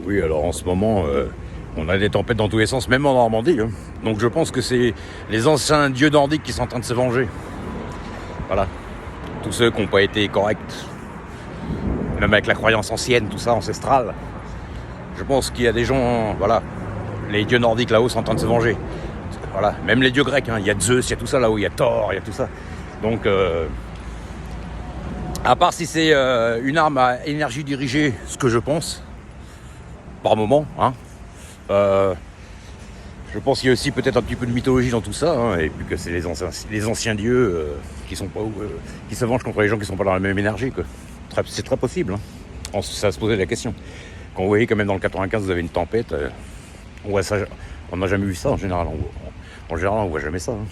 Oui, alors en ce moment, on a des tempêtes dans tous les sens, même en Normandie. Hein. Donc je pense que c'est les anciens dieux nordiques qui sont en train de se venger. Voilà. Tous ceux qui n'ont pas été corrects. Même avec la croyance ancienne, tout ça, ancestrale. Je pense qu'il y a des gens, voilà, les dieux nordiques là-haut sont en train de se venger. Voilà, même les dieux grecs, hein. Il y a Zeus, il y a tout ça là-haut, il y a Thor, il y a tout ça. Donc, à part si c'est une arme à énergie dirigée, ce que je pense, par moment, hein, je pense qu'il y a aussi peut-être un petit peu de mythologie dans tout ça, hein, et puis que c'est les anciens dieux qui sont pas qui se vengent contre les gens qui sont pas dans la même énergie, quoi. C'est très possible. Hein. Ça va se poser la question. Quand vous voyez quand même dans le 95 vous avez une tempête, ouais, ça, on n'a jamais vu ça en général. En général on voit jamais ça. Hein.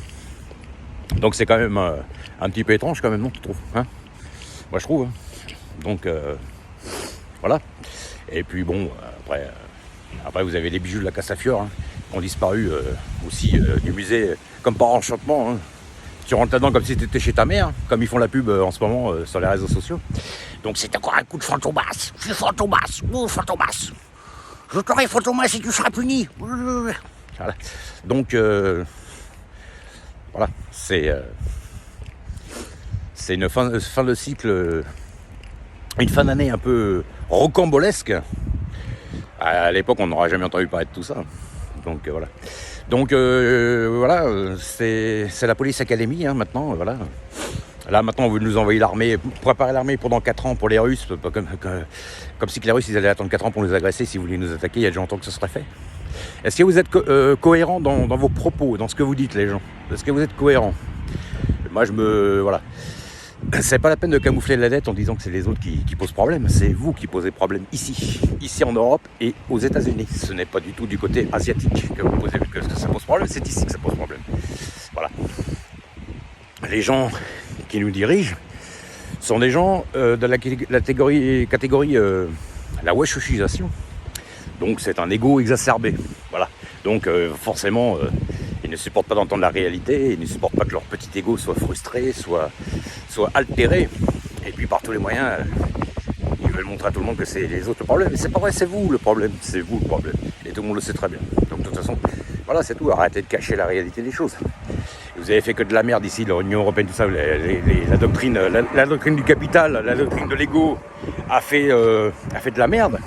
Donc c'est quand même un petit peu étrange quand même, non, tu trouves, hein? Moi je trouve. Hein. Donc voilà. Et puis bon, après vous avez les bijoux de la Castafiore, hein, qui ont disparu aussi du musée, comme par enchantement. Hein. Tu rentres là-dedans comme si tu étais chez ta mère, comme ils font la pub en ce moment sur les réseaux sociaux. Donc c'est encore un coup de Fantomas. Je suis Fantomas, Fantomas. Je t'aurai Fantomas et tu seras puni. Voilà. Donc voilà, c'est une fin de cycle, une fin d'année un peu rocambolesque. À l'époque, on n'aurait jamais entendu parler de tout ça. Donc voilà. Donc voilà, c'est la Police Academy hein, maintenant. Voilà. Là maintenant, vous nous envoyez l'armée, préparer l'armée pendant 4 ans pour les Russes, comme si que les Russes ils allaient attendre 4 ans pour nous agresser si vous voulez nous attaquer. Il y a déjà longtemps que ce serait fait. Est-ce que vous êtes cohérent dans vos propos, dans ce que vous dites, les gens? Est-ce que vous êtes cohérent? Moi, voilà. C'est pas la peine de camoufler la dette en disant que c'est les autres qui posent problème. C'est vous qui posez problème ici en Europe et aux États-Unis. Ce n'est pas du tout du côté asiatique que vous posez que ça pose problème. C'est ici que ça pose problème. Voilà. Les gens qui nous dirigent sont des gens de la catégorie la weshushisation. Donc c'est un ego exacerbé. Voilà. Donc forcément. Ils ne supportent pas d'entendre la réalité, ils ne supportent pas que leur petit ego soit frustré, soit altéré. Et puis par tous les moyens, ils veulent montrer à tout le monde que c'est les autres le problème. Mais c'est pas vrai, c'est vous le problème, c'est vous le problème. Et tout le monde le sait très bien. Donc de toute façon, voilà, c'est tout. Arrêtez de cacher la réalité des choses. Et vous avez fait que de la merde ici, l'Union Européenne, tout ça, la doctrine du capital, la doctrine de l'ego a fait de la merde.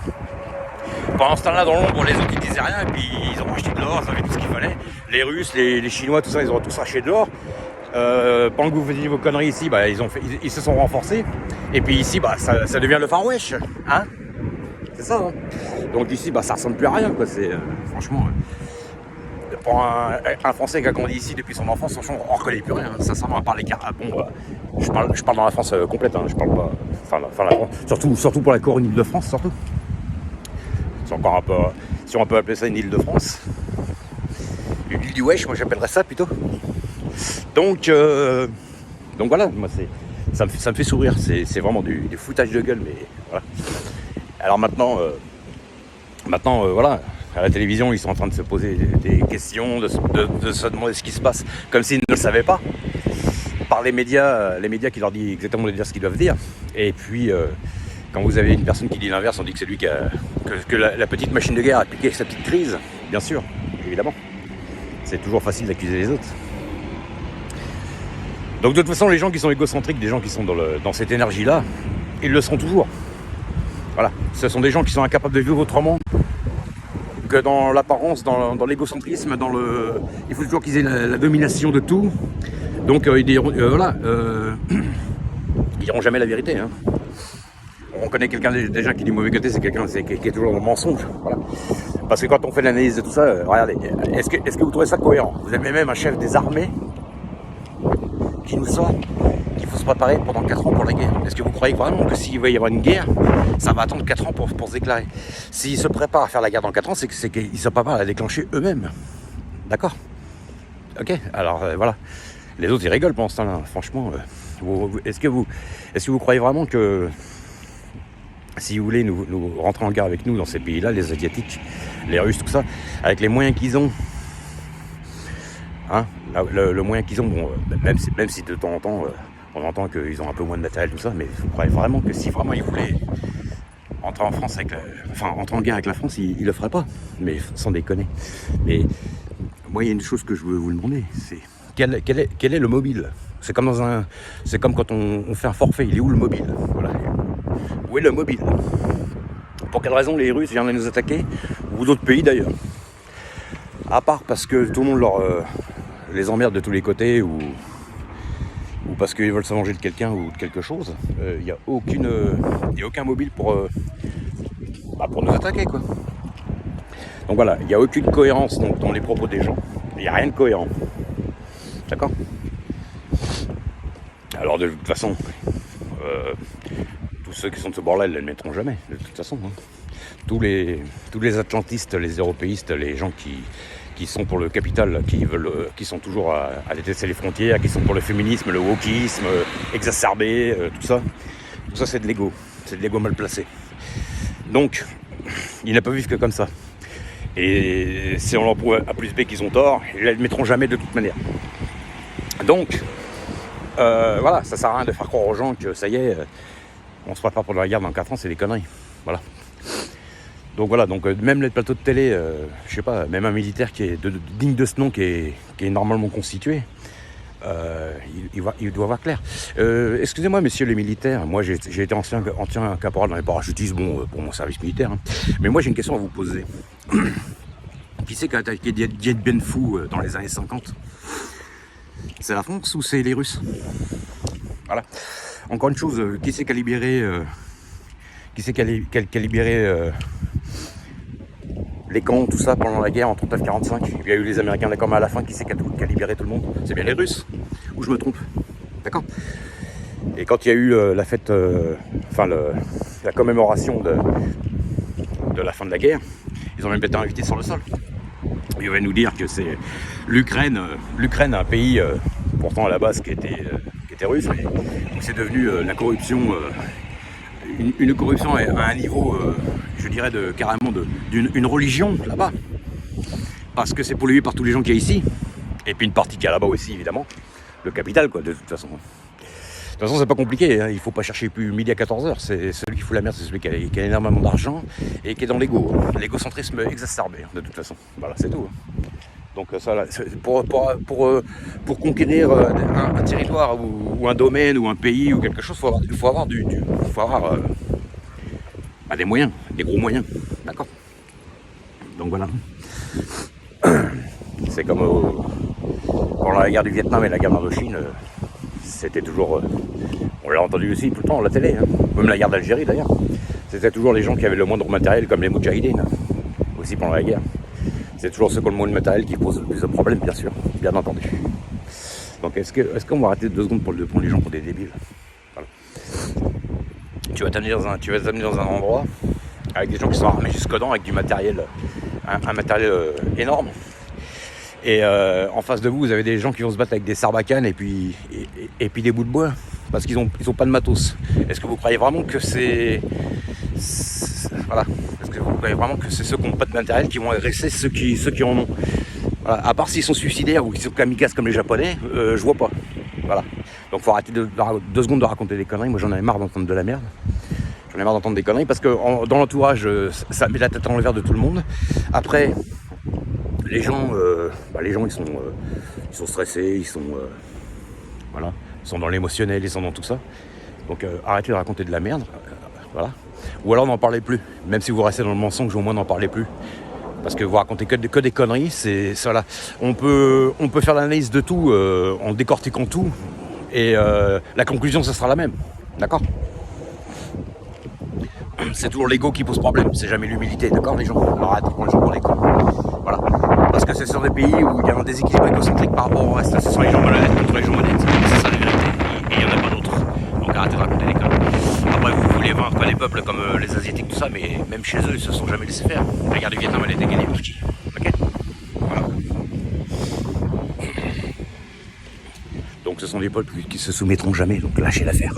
Pendant ce temps-là, dans l'ombre, les autres ils disaient rien, et puis ils ont racheté de l'or, ils avaient tout ce qu'il fallait. Les Russes, les Chinois, tout ça, ils ont tous racheté de l'or. Pendant que vous faisiez vos conneries ici, bah, ils se sont renforcés. Et puis ici, bah, ça devient le Far West, hein. C'est ça, hein. Donc ici, bah, ça ressemble plus à rien, quoi. C'est franchement, pour un Français qui a grandi ici depuis son enfance, franchement, on ne reconnaît plus rien. Sincèrement, à part les cartes. Bon, je parle dans la France complète, hein. Je parle pas. Enfin, la France, surtout pour la couronne Île-de-France, surtout. C'est encore un peu, si on peut appeler ça une île de France, une île du Wesh, moi j'appellerais ça plutôt. Donc voilà, moi ça me fait sourire, c'est vraiment du foutage de gueule, mais voilà. Alors maintenant, voilà, à la télévision ils sont en train de se poser des questions, de se demander ce qui se passe, comme s'ils ne le savaient pas, par les médias qui leur disent exactement ce qu'ils doivent dire, et puis quand vous avez une personne qui dit l'inverse, on dit que c'est lui que la petite machine de guerre a piqué sa petite crise, bien sûr, évidemment. C'est toujours facile d'accuser les autres. Donc de toute façon, les gens qui sont égocentriques, des gens qui sont dans cette énergie-là, ils le seront toujours. Voilà, ce sont des gens qui sont incapables de vivre autrement que dans l'apparence, dans l'égocentrisme, il faut toujours qu'ils aient la domination de tout. Donc ils diront, ils diront jamais la vérité, hein. On connaît quelqu'un déjà qui dit mauvais côté, c'est quelqu'un qui est toujours dans le mensonge. Voilà. Parce que quand on fait l'analyse de tout ça, regardez, est-ce que vous trouvez ça cohérent? Vous avez même un chef des armées qui nous sort qu'il faut se préparer pendant 4 ans pour la guerre. Est-ce que vous croyez vraiment que s'il va y avoir une guerre, ça va attendre 4 ans pour se déclarer? S'ils se préparent à faire la guerre dans 4 ans, c'est qu'ils se préparent à la déclencher eux-mêmes. D'accord? Ok, alors voilà. Les autres, ils rigolent pendant ce temps-là. Franchement, est-ce que vous croyez vraiment que si vous voulez nous rentrer en guerre avec nous dans ces pays-là, les Asiatiques, les Russes, tout ça, avec les moyens qu'ils ont, hein, le moyen qu'ils ont, bon, même si de temps en temps on entend qu'ils ont un peu moins de matériel, tout ça, mais vous croyez vraiment que si vraiment ils voulaient entrer en France entrer en guerre avec la France, il le ferait pas. Mais sans déconner. Mais moi, il y a une chose que je veux vous demander, c'est quel est le mobile? C'est comme quand on fait un forfait. Il est où le mobile? Voilà. Où est le mobile? Pour quelle raison les Russes viennent nous attaquer, ou d'autres pays d'ailleurs? À part parce que tout le monde les emmerde de tous les côtés, ou parce qu'ils veulent se venger de quelqu'un ou de quelque chose, il n'y a aucun mobile pour nous attaquer, quoi. Donc voilà, il n'y a aucune cohérence dans les propos des gens. Il n'y a rien de cohérent. D'accord? Alors de toute façon, tous ceux qui sont de ce bord-là, ils ne le mettront jamais, de toute façon. Hein. Tous les atlantistes, les européistes, les gens qui sont pour le capital, qui sont toujours à détester les frontières, qui sont pour le féminisme, le wokisme exacerbé, tout ça c'est de l'ego. C'est de l'ego mal placé. Donc, ils ne peuvent vivre que comme ça. Et si on leur prouve à plus B qu'ils ont tort, ils ne le mettront jamais de toute manière. Donc, voilà, ça sert à rien de faire croire aux gens que ça y est, on se prépare pour la guerre dans 4 ans, c'est des conneries. Voilà. Donc voilà, même les plateaux de télé, je sais pas, même un militaire qui est digne de ce nom, qui est normalement constitué, il doit avoir clair. Excusez-moi, messieurs les militaires, moi j'ai été ancien caporal dans les parachutistes, pour mon service militaire, hein. Mais moi j'ai une question à vous poser. Qui c'est qui a attaqué Dien Bien Phu dans les années 50? C'est la France ou c'est les Russes? Voilà. Encore une chose, qui c'est qui a libéré les camps, tout ça, pendant la guerre en 39-45? Il y a eu les Américains, d'accord, mais à la fin, qui c'est qui a libéré tout le monde? C'est bien les Russes? Ou je me trompe? D'accord? Et quand il y a eu la fête, la commémoration de la fin de la guerre, ils ont même été invités sur le sol. Ils va nous dire que c'est l'Ukraine, un pays pourtant à la base qui était russe, mais c'est devenu la corruption, une corruption à un niveau, je dirais, carrément d'une religion là-bas, parce que c'est pollué par tous les gens qu'il y a ici, et puis une partie qu'il y a là-bas aussi, évidemment, le capital, quoi, de toute façon. De toute façon, c'est pas compliqué, hein. Il faut pas chercher plus midi à 14h. C'est celui qui fout la merde, c'est celui qui a énormément d'argent et qui est dans l'égocentrisme exacerbé, hein, de toute façon. Voilà, c'est tout. Donc ça, là, pour conquérir un territoire ou un domaine ou un pays ou quelque chose, il faut avoir des moyens, des gros moyens, d'accord. Donc voilà. C'est comme pendant la guerre du Vietnam et la guerre d'Indochine. C'était toujours, on l'a entendu aussi tout le temps à la télé, hein. Même la guerre d'Algérie d'ailleurs, c'était toujours les gens qui avaient le moindre matériel, comme les Moudjahidines, aussi pendant la guerre. C'est toujours ceux qui ont le moindre matériel qui posent le plus de problèmes, bien sûr, bien entendu. Donc est-ce qu'on va arrêter 2 secondes pour prendre les gens pour des débiles? Voilà. Tu vas t'amener dans un endroit avec des gens qui sont armés jusqu'aux dents, avec du matériel, un matériel énorme. Et en face de vous, vous avez des gens qui vont se battre avec des sarbacanes et puis des bouts de bois, parce qu'ils ont pas de matos. Est-ce que vous croyez vraiment que voilà. Est-ce que vous croyez vraiment que c'est ceux qui n'ont pas de matériel qui vont agresser ceux qui en ont? Voilà. À part s'ils sont suicidaires ou qu'ils sont kamikazes comme les Japonais, je vois pas. Voilà. Donc faut arrêter 2 secondes de raconter des conneries. Moi j'en avais marre d'entendre de la merde. J'en ai marre d'entendre des conneries parce que dans l'entourage, ça met la tête en l'envers de tout le monde. Après, les gens ils sont stressés, ils sont dans l'émotionnel, ils sont dans tout ça. Donc arrêtez de raconter de la merde, voilà. Ou alors n'en parlez plus. Même si vous restez dans le mensonge, au moins n'en parlez plus. Parce que vous racontez que des conneries, c'est voilà. On peut faire l'analyse de tout en décortiquant tout, et la conclusion ça sera la même, d'accord? C'est toujours l'ego qui pose problème, c'est jamais l'humilité, d'accord les gens? Alors arrêtez de prendre les gens pour les cons. Voilà. Parce que c'est sur des pays où il y a un déséquilibre égocentrique par rapport au reste. Ce sont les gens malhonnêtes contre les gens honnêtes. C'est ça la vérité. Et il n'y en a pas d'autres. Donc arrêtez de raconter des conneries. Après vous voulez vaincre les peuples comme les Asiatiques, tout ça, mais même chez eux, ils se sont jamais laissés faire. La guerre du Vietnam, elle a été gagnée par qui? Ok? Voilà. Donc ce sont des peuples qui se soumettront jamais, donc lâchez l'affaire.